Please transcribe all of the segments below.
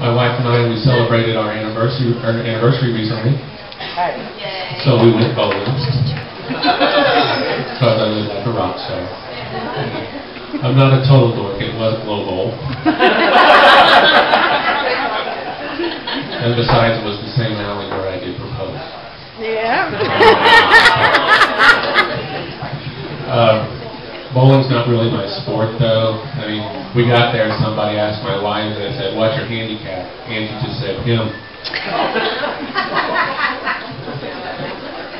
My wife and I, we celebrated our anniversary recently. So we went bowling. Because I live like a rock star. I'm not a total dork, it wasn't low bowl. And besides, it was the same alley where I did propose. Yeah. Bowling's not really my sport, though. I mean, we got there and somebody asked my wife, and I said, "What's your handicap?" And she just said, "Him."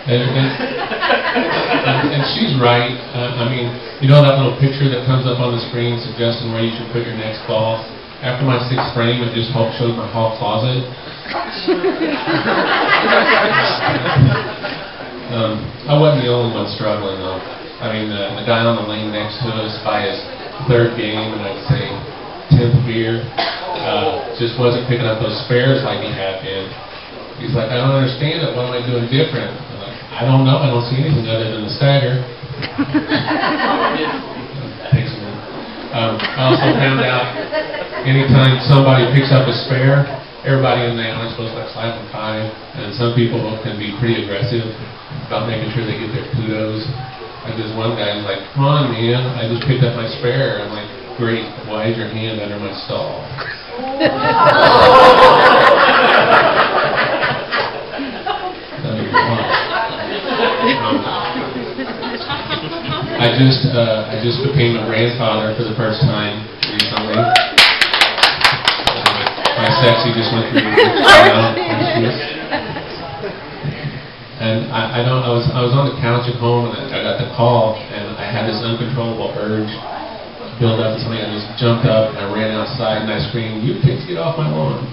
And she's right. I mean, you know that little picture that comes up on the screen suggesting where you should put your next ball? After my 6th frame, it just showed my hall closet. I wasn't the only one struggling, though. I mean, the guy on the lane next to us, by his 3rd game, and I'd say 10th beer, just wasn't picking up those spares like he had been. He's like, "I don't understand it. What am I doing different?" I'm like, "I don't know. I don't see anything other than the stagger." Takes a minute. I also found out anytime somebody picks up a spare, everybody in the alley is supposed to slap them 5, and some people can be pretty aggressive about making sure they get their kudos. Like this one guy was like, "Come on, man, I just picked up my spare." I'm like, "Great, why is your hand under my stall?" I just became a grandfather for the first time recently. My sexy just went through and I was on the couch at home, and I got the call, and I had this uncontrollable urge build up to me. I just jumped up and I ran outside and I screamed, "You kids, get off my lawn!"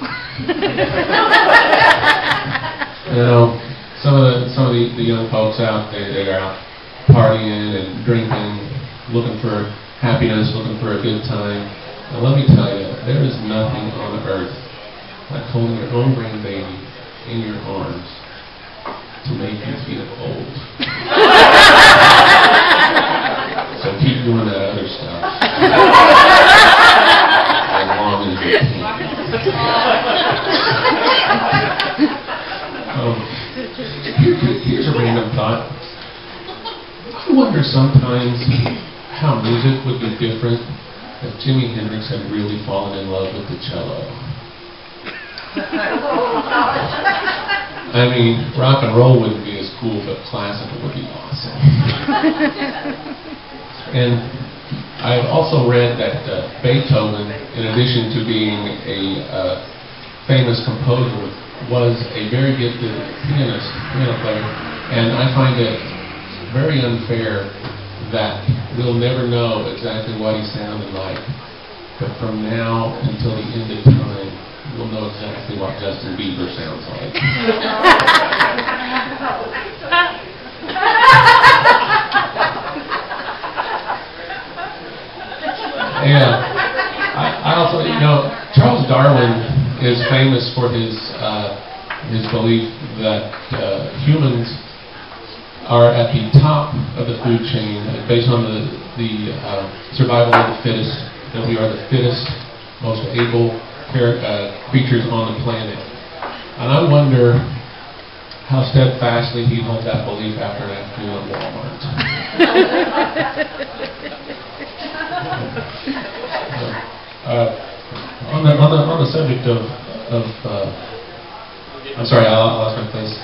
You know, some of the young folks out there, they're out partying and drinking, looking for happiness, looking for a good time. And let me tell you, there is nothing on earth like holding your own grandbaby in your arms to make you feel old. So keep doing that other stuff as long as you can. Here's a random thought. I wonder sometimes how music would be different if Jimi Hendrix had really fallen in love with the cello. I mean, rock and roll wouldn't be as cool, but classical would be awesome. And I've also read that Beethoven, in addition to being a famous composer, was a very gifted piano player. And I find it very unfair that we'll never know exactly what he sounded like. But from now until the end of time, we'll know exactly what Justin Bieber sounds like. Yeah. I also, Charles Darwin is famous for his belief that humans are at the top of the food chain based on the survival of the fittest, that we are the fittest, most able creatures on the planet. And I wonder how steadfastly he held that belief after an afternoon at Walmart. On the subject of I'm sorry, I lost my place.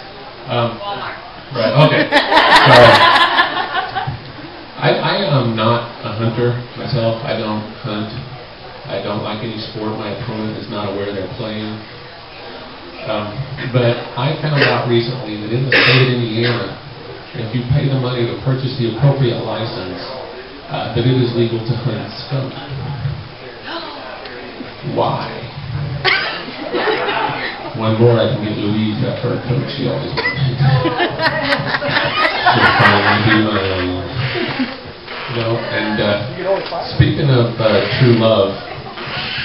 Right, okay. I am not a hunter myself. I don't hunt. I don't like any sport my opponent is not aware they're playing. But I found out recently that in the state of Indiana, if you pay the money to purchase the appropriate license, that it is legal to hunt skunk. Why? One more, I can get Louise that fur coat she always wanted. She'll finally be mine. And speaking of true love,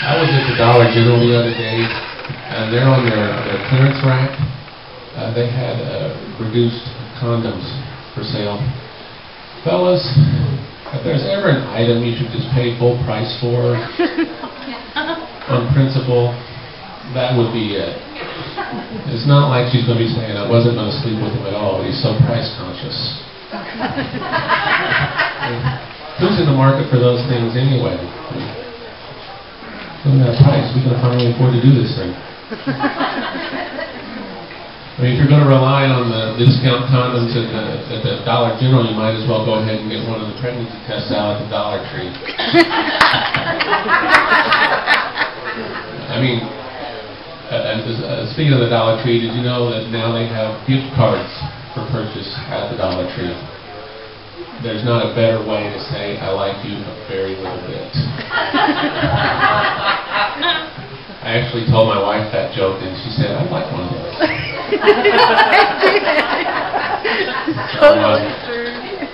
I was at the Dollar General the other day, and they're on their clearance rack. They had reduced condoms for sale. Fellas, if there's ever an item you should just pay full price for, on principle, that would be it. It's not like she's going to be saying, I wasn't going to sleep with him at all, but he's so price conscious. Who's in the market for those things anyway? Look at that price. We can finally afford to do this thing. I mean, if you're going to rely on the discount condoms at the Dollar General, you might as well go ahead and get one of the pregnancy tests out at the Dollar Tree. I mean, speaking of the Dollar Tree, did you know that now they have gift cards for purchase at the Dollar Tree? There's not a better way to say, I like you a very little bit. I actually told my wife that joke, and she said, I'd like one of those. So,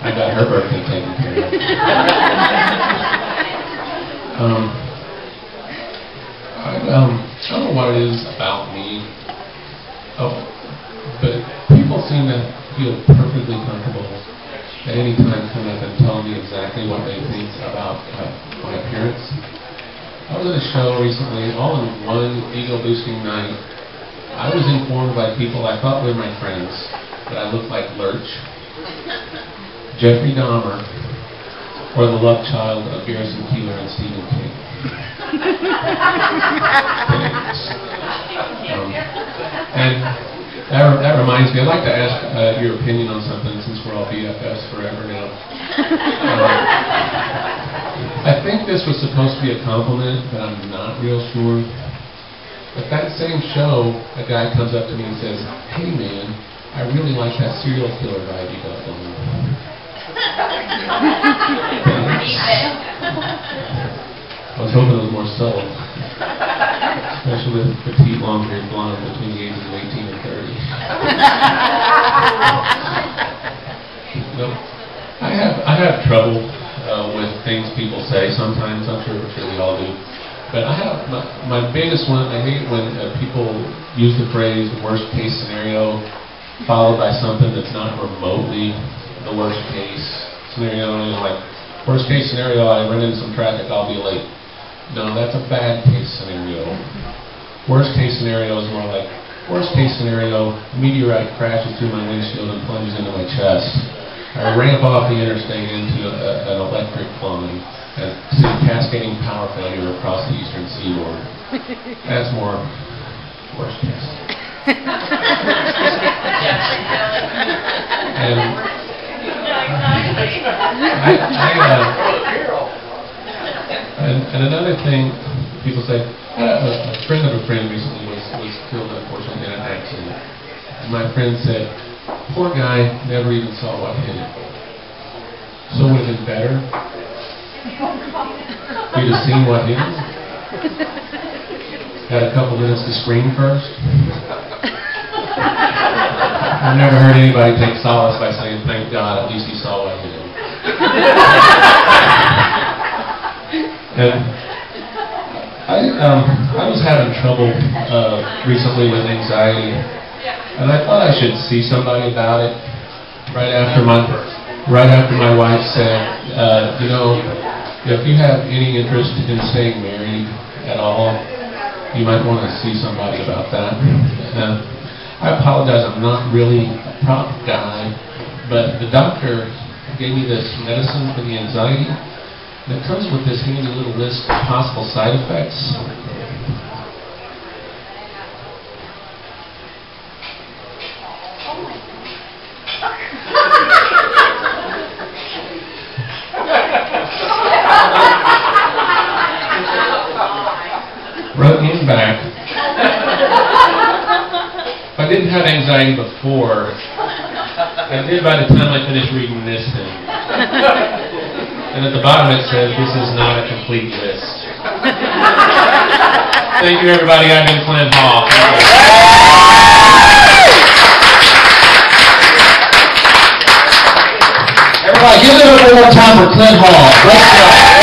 I got her birthday taken care of. I don't know what it is about me, but people seem to feel perfectly comfortable at any time coming up and telling me exactly what they think about my appearance. I was at a show recently, all in one ego-boosting night. I was informed by people I thought were my friends that I looked like Lurch, Jeffrey Dahmer, or the love child of Garrison Keillor and Stephen King. And that reminds me, I'd like to ask your opinion on something since we're all BFFs forever now. I think this was supposed to be a compliment, but I'm not real sure. But that same show, a guy comes up to me and says, hey man, I really like that serial killer vibe you got going. I was hoping it was more subtle. Especially with petite, long-haired blonde between the ages of 18 and 30. No, I have trouble with things people say sometimes. I'm sure we all do. But I have my biggest one. I hate when people use the phrase "worst case scenario" followed by something that's not remotely the worst case scenario. You know, like worst case scenario, I run into some traffic, I'll be late. No, that's a bad case scenario. Worst case scenario is more like, worst case scenario, meteorite crashes through my windshield and plunges into my chest. I ramp off the interstate into an electric line and see cascading power failure across the eastern seaboard. That's more worst case. And another thing, people say, a friend of a friend recently was killed, unfortunately, in an accident. And my friend said, poor guy never even saw what hit him. So would it have been better if you'd have seen what hit him? Had a couple minutes to scream first? I've never heard anybody take solace by saying, thank God, at least he saw what hit him. And I was having trouble recently with anxiety, and I thought I should see somebody about it. Right after my wife said, you know, if you have any interest in staying married at all, you might want to see somebody about that. I apologize, I'm not really a prop guy, but the doctor gave me this medicine for the anxiety. And it comes with this handy little list of possible side effects. Wrote me back. If I didn't have anxiety before, I did by the time I finished reading this thing. And at the bottom it says, this is not a complete list. Thank you, everybody. I've been Clint Hall. Everybody, give it up one more time for Clint Hall. Great job.